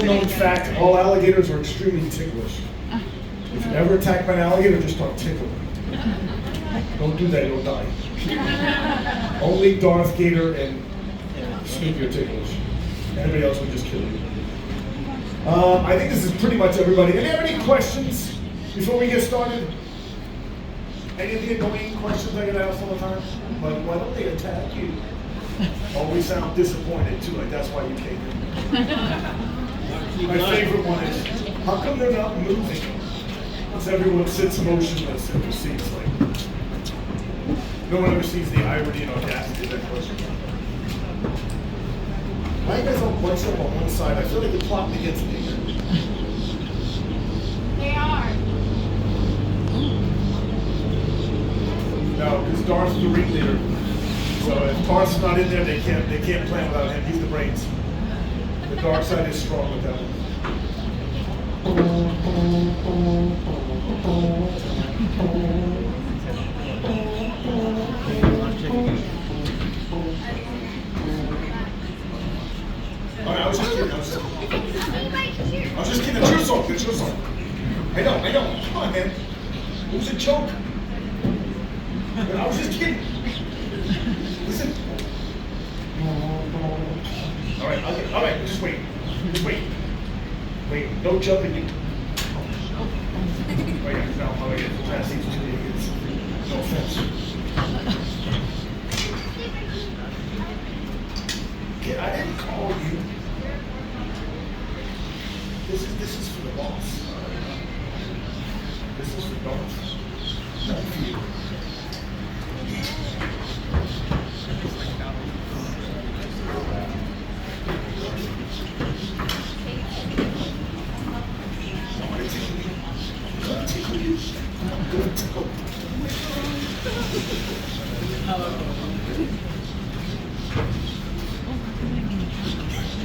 Known fact, all alligators are extremely ticklish. If you're ever attacked by an alligator, just start tickling. Don't do that, you'll die. Only Darth Gator and Snoopy are ticklish. Anybody else would just kill you. I think this is pretty much everybody. Any questions before we get started? Any of the annoying questions I get asked all the time? Like, why don't they attack you? Always sound disappointed too, like that's why you came in. My favorite one is, how come they're not moving? Because everyone sits motionless in their seats. Like, no one ever sees the irony and audacity of that question. Why you guys all bunched up on one side? I feel like you're plotting against me. They are. No, because Darth's the ringleader. So if Darth's not in there, they can't plan without him. He's the brains. The dark side is strong with that one. All right, I was just kidding. It's your song. It's your song. I know. Come on, man. It was a joke. I was just kidding. Listen. All right, just wait. Wait, no jumping you. Oh yeah, no, class these two idiots. No offense. Kid, I didn't call you. This is for the boss. This is for Darth. Not for you.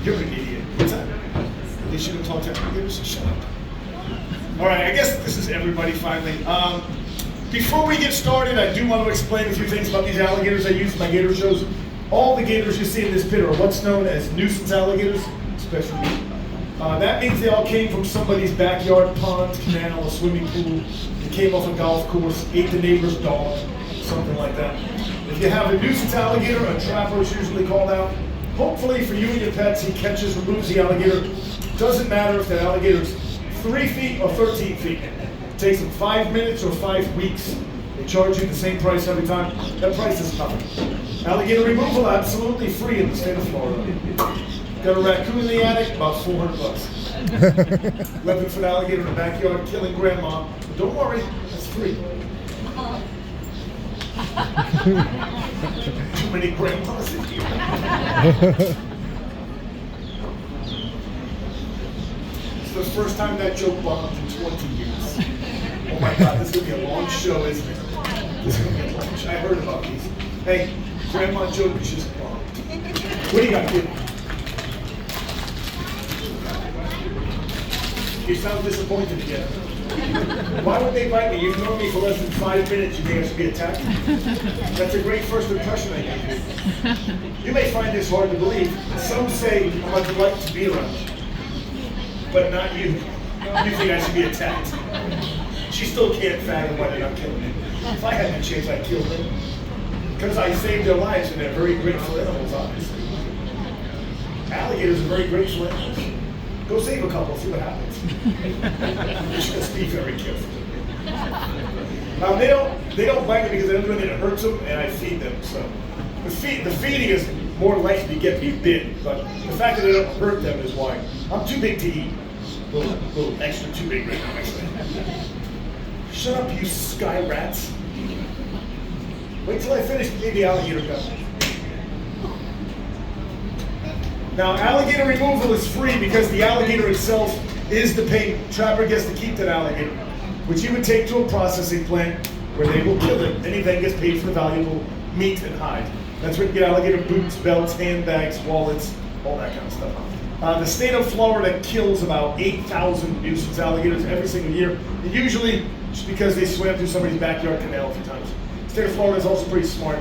You're an idiot. What's that? They shouldn't talk to alligators. Shut up. All right, I guess this is everybody finally. Before we get started, I do want to explain a few things about these alligators I use in my gator shows. All the gators you see in this pit are what's known as nuisance alligators, especially. That means they all came from somebody's backyard, pond, canal, a swimming pool. They came off a golf course, ate the neighbor's dog, something like that. If you have a nuisance alligator, a trapper is usually called out. Hopefully for you and your pets, he catches, removes the alligator. Doesn't matter if the alligator's 3 feet or 13 feet. It takes them 5 minutes or 5 weeks. They charge you the same price every time. That price is nothing. Alligator removal, absolutely free in the state of Florida. Got a raccoon in the attic, about $400. 11-foot alligator in the backyard, killing grandma. But don't worry, that's free. Too many grandmas in here. It's the first time that joke bombed in 20 years. Oh my God, this is going to be a long show, isn't it? This is going to be a long show. I heard about these. Hey, grandma joke is just bombed. What do you got, kid? You sound disappointed again. Why would they bite me? You've known me for less than 5 minutes. You think I should be attacked? That's a great first impression I gave you. You may find this hard to believe. Some say I'm a delight to be around. But not you. You think I should be attacked. She still can't fathom why they're not killing me. If I had the chance, I'd kill them. Because I saved their lives and they're very grateful animals, obviously. Alligators are very grateful animals. Go save a couple, see what happens. Just be very careful. They don't bite me because I don't do anything that hurts them, and I feed them. So the feeding is more likely to get me bit, but the fact that I don't hurt them is why. I'm too big to eat. A little extra too big right now, actually. Shut up, you sky rats. Wait till I finish the alligator gun. Now, alligator removal is free because the alligator itself is the payment. Trapper gets to keep that alligator, which he would take to a processing plant where they will kill it, and he then gets paid for the valuable meat and hide. That's where you get alligator boots, belts, handbags, wallets, all that kind of stuff. The state of Florida kills about 8,000 nuisance alligators every single year, and usually just because they swam through somebody's backyard canal a few times. The state of Florida is also pretty smart.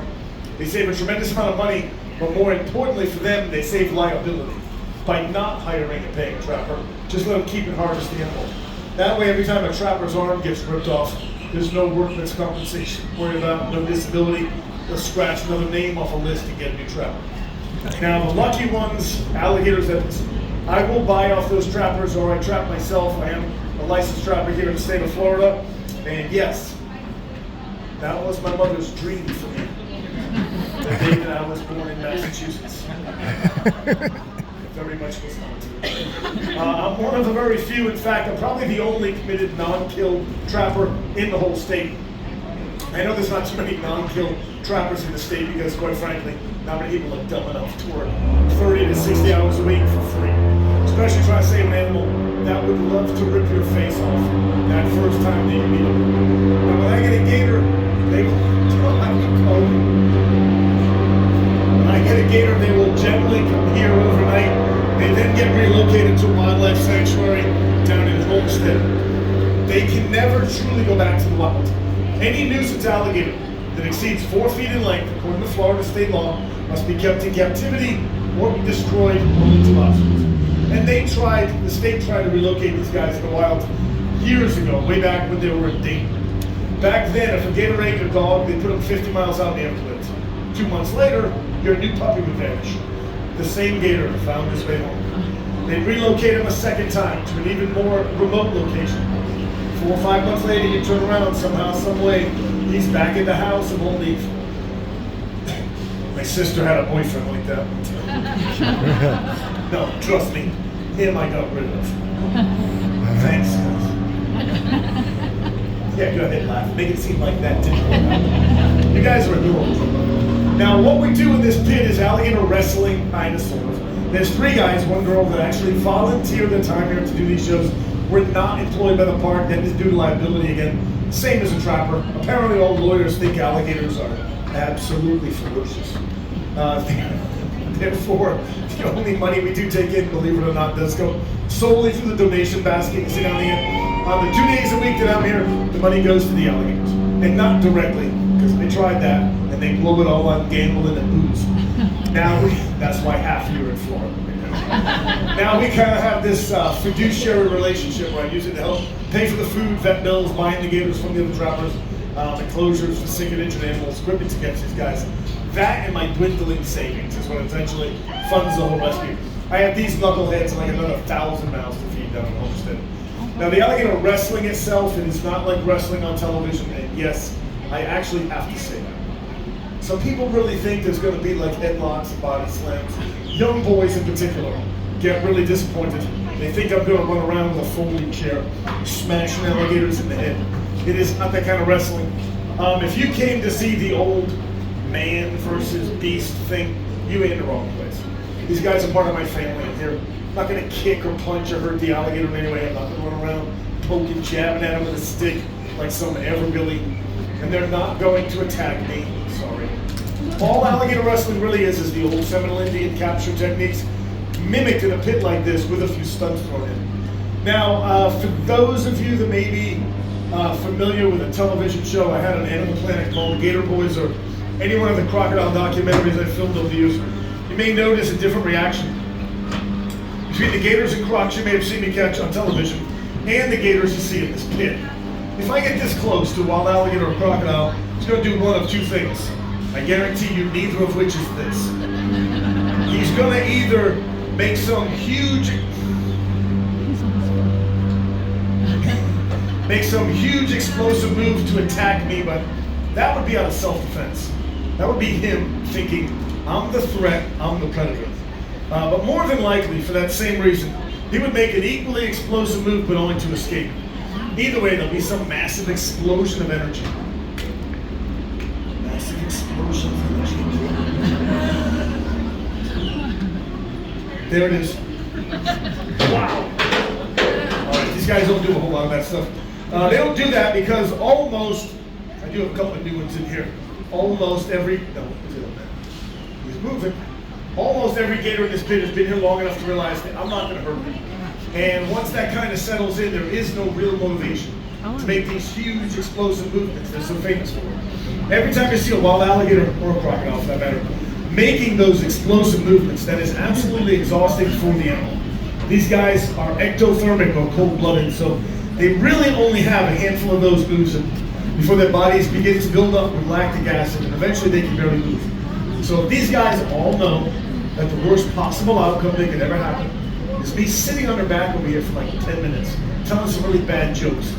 They save a tremendous amount of money, but more importantly for them, they save liability. by not hiring and paying a trapper. Just let them keep and harvest the animal. That way, every time a trapper's arm gets ripped off, there's no workman's compensation to worry about, no disability. They'll scratch another name off a list and get a new trapper. Now, the lucky ones, alligators that I will buy off those trappers, or I trap myself. I am a licensed trapper here in the state of Florida. And yes, that was my mother's dream for me, the day that I was born in Massachusetts. Very much was not. I'm one of the very few, in fact, I'm probably the only committed non-kill trapper in the whole state. I know there's not too many non-kill trappers in the state because, quite frankly, not many people are dumb enough to work 30 to 60 hours a week for free. Especially trying to save an animal that would love to rip your face off that first time that you meet them. Now, when I get a gator, they will, when I get a gator, they will generally come here overnight. They then get relocated to a wildlife sanctuary down in Homestead. They can never truly go back to the wild. Any nuisance alligator that exceeds 4 feet in length, according to Florida state law, must be kept in captivity or be destroyed only to lawsuits. And the state tried to relocate these guys in the wild years ago, way back when they were a danger. Back then, if a gator ate your dog, they put them 50 miles out in the Everglades. 2 months later, your new puppy would vanish. The same gator found his way home. They'd relocate him a second time to an even more remote location. 4 or 5 months later, you turn around somehow, some way, he's back in the house and won't leave. My sister had a boyfriend like that one time. No, trust me, him I got rid of. Thanks, guys. Yeah, go ahead, laugh. Make it seem like that didn't work out. You guys are adorable. Now, what we do in this pit is alligator wrestling, kind of, sort of. There's 3 guys, 1 girl, that actually volunteer their time here to do these shows. We're not employed by the park. That is due to liability again. Same as a trapper. Apparently, all lawyers think alligators are absolutely ferocious. Therefore, the only money we do take in, believe it or not, does go solely through the donation basket you see down here. On the 2 days a week that I'm here, the money goes to the alligators. And not directly, because they tried that, and they blow it all on gambling and booze. Now, that's why half of you are in Florida. Now we kind of have this fiduciary relationship where I use it to help pay for the food, vet bills, buying the gators from the other trappers, enclosures for sick and injured animals, equipment to catch these guys. That and my dwindling savings is what essentially funds the whole rescue. I have these knuckleheads and like another 1,000 mouths to feed down in Homestead. Now the alligator wrestling itself, it is not like wrestling on television, and yes, I actually have to say that. Some people really think there's going to be like headlocks and body slams. Young boys in particular get really disappointed. They think I'm going to run around with a folding chair, smashing alligators in the head. It is not that kind of wrestling. If you came to see the old man versus beast thing, you ain't in the wrong place. These guys are part of my family, and they're not going to kick or punch or hurt the alligator in any way. I'm not going to run around poking, jabbing at him with a stick like some everbilly. And they're not going to attack me. Sorry. All alligator wrestling really is the old Seminole Indian capture techniques mimicked in a pit like this with a few stunts thrown in. Now, for those of you that may be familiar with a television show, I had on Animal Planet called Gator Boys, or any one of the crocodile documentaries I filmed over the years, you may notice a different reaction between the gators and crocs you may have seen me catch on television and the gators you see in this pit. If I get this close to a wild alligator or crocodile, it's going to do one of 2 things. I guarantee you neither of which is this. He's going to either make some huge explosive move to attack me, but that would be out of self-defense. That would be him thinking, I'm the threat, I'm the predator. But more than likely, for that same reason, he would make an equally explosive move, but only to escape. Either way, there'll be some massive explosion of energy. Massive explosion of energy. There it is. Wow. All right, these guys don't do a whole lot of that stuff. They don't do that because almost, I do have a couple of new ones in here. Almost every, no, he's moving. Almost every gator in this pit has been here long enough to realize that I'm not going to hurt him. And once that kind of settles in, there is no real motivation to make these huge explosive movements they're so famous for. Every time you see a wild alligator, or a crocodile for that matter, making those explosive movements that is absolutely exhausting for the animal. These guys are ectothermic or cold-blooded, so they really only have a handful of those moves before their bodies begin to build up with lactic acid, and eventually they can barely move. So these guys all know that the worst possible outcome that could ever happen is me sitting on their back over here for like 10 minutes, telling some really bad jokes.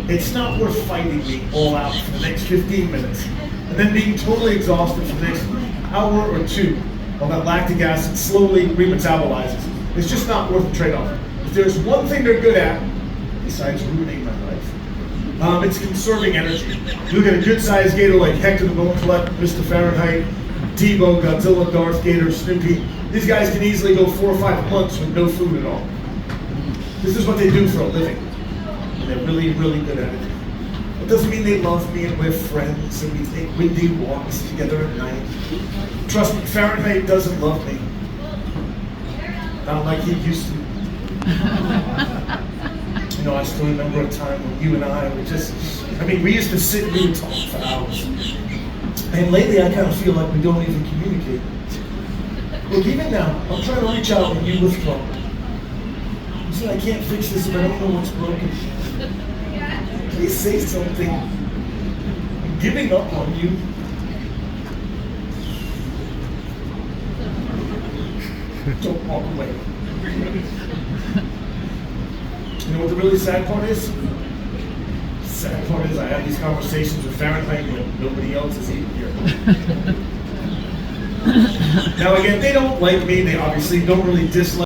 It's not worth fighting me all out for the next 15 minutes, and then being totally exhausted for the next hour or two while that lactic acid slowly remetabolizes. It's just not worth the trade-off. If there's one thing they're good at, besides ruining my life, it's conserving energy. You look at a good-sized gator like Hector the Bone Collect, Mr. Fahrenheit, Debo, Godzilla, Darth Gator, Snoopy. These guys can easily go 4 or 5 months with no food at all. This is what they do for a living. And they're really, really good at it. It doesn't mean they love me and we're friends and we take windy walks together at night. Trust me, Fahrenheit doesn't love me. Not like he used to. You know, I still remember a time when you and I were we used to sit and we would talk for hours. And lately I kind of feel like we don't even communicate. Look, even now, I'm trying to reach out and you withdraw. You said I can't fix this, but I don't know what's broken. Please say something. I'm giving up on you. Don't walk away. You know what the really sad part is? The sad part is I have these conversations with Fahrenheit when nobody else is even here. Now again, they don't like me. They obviously don't really dislike